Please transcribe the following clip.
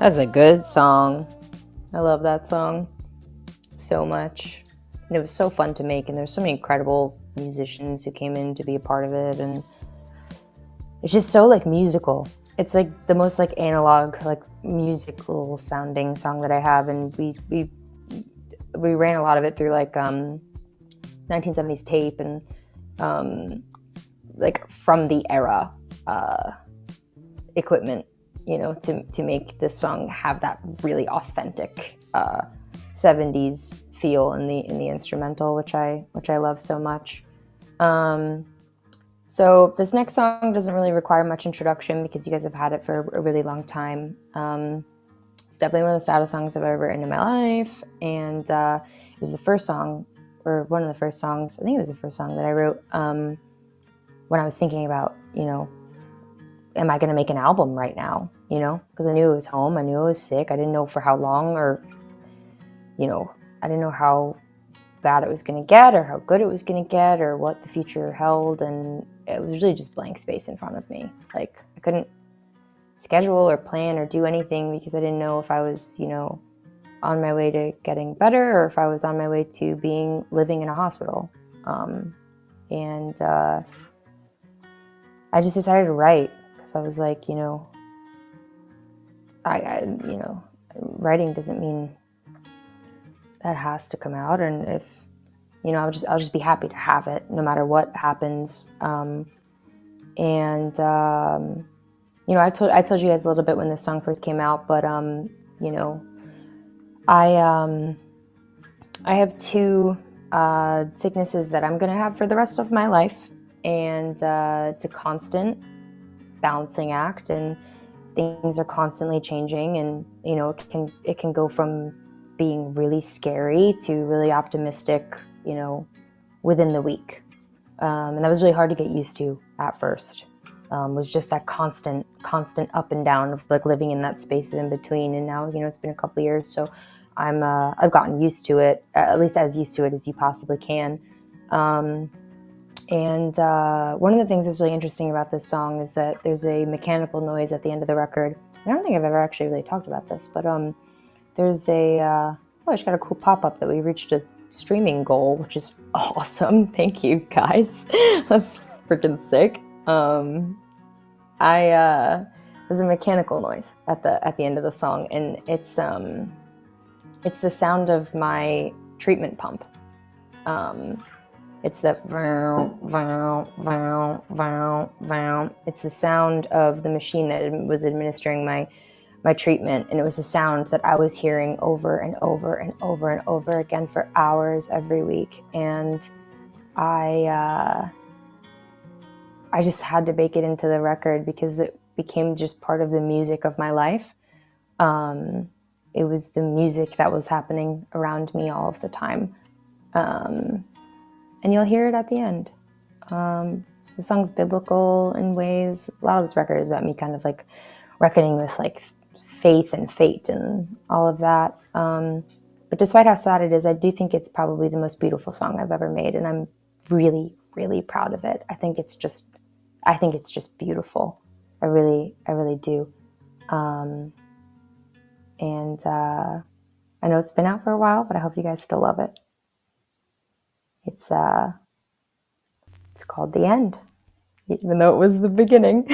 That's a good song. I love that song so much. And it was so fun to make, and there's so many incredible musicians who came in to be a part of it, and it's just so like musical. It's like the most like analog, like musical sounding song that I have, and we ran a lot of it through like 1970s tape and like from the era equipment, you know, to make this song have that really authentic 70s feel in the instrumental, which I love so much. So this next song doesn't really require much introduction because you guys have had it for a really long time. It's definitely one of the saddest songs I've ever written in my life, and it was the first song, or one of the first songs, I think it was the first song that I wrote when I was thinking about, you know, am I going to make an album right now, you know, because I knew I was home, I knew I was sick, I didn't know for how long, or, you know, I didn't know how bad it was going to get or how good it was going to get or what the future held, and it was really just blank space in front of me. Like I couldn't schedule or plan or do anything because I didn't know if I was, you know, on my way to getting better or if I was on my way to living in a hospital. I just decided to write because I was like, you know, you know, writing doesn't mean that has to come out, and if, you know, I'll just be happy to have it no matter what happens. You know, I told you guys a little bit when this song first came out, but you know, I have two sicknesses that I'm gonna have for the rest of my life, and it's a constant balancing act, and things are constantly changing, and you know, it can go from being really scary to really optimistic, you know, within the week, and that was really hard to get used to at first. Was just that constant up and down of like living in that space in between. And now, you know, it's been a couple of years, so I've gotten used to it, at least as used to it as you possibly can. One of the things that's really interesting about this song is that there's a mechanical noise at the end of the record. I don't think I've ever actually really talked about this, but there's a oh, I just got a cool pop-up that we reached a streaming goal, which is awesome. Thank you guys. That's freaking sick. There's a mechanical noise at the end of the song, and it's the sound of my treatment pump. It's the vroom, vroom, vroom, vroom, vroom. It's the sound of the machine that was administering my treatment, and it was a sound that I was hearing over and over and over and over again for hours every week, and I just had to bake it into the record because it became just part of the music of my life. It was the music that was happening around me all of the time. And you'll hear it at the end. The song's biblical in ways. A lot of this record is about me kind of like reckoning with like faith and fate and all of that. But despite how sad it is, I do think it's probably the most beautiful song I've ever made, and I'm really, really proud of it. I think it's just beautiful. I really do. I know it's been out for a while, but I hope you guys still love it. It's called The End, even though it was the beginning.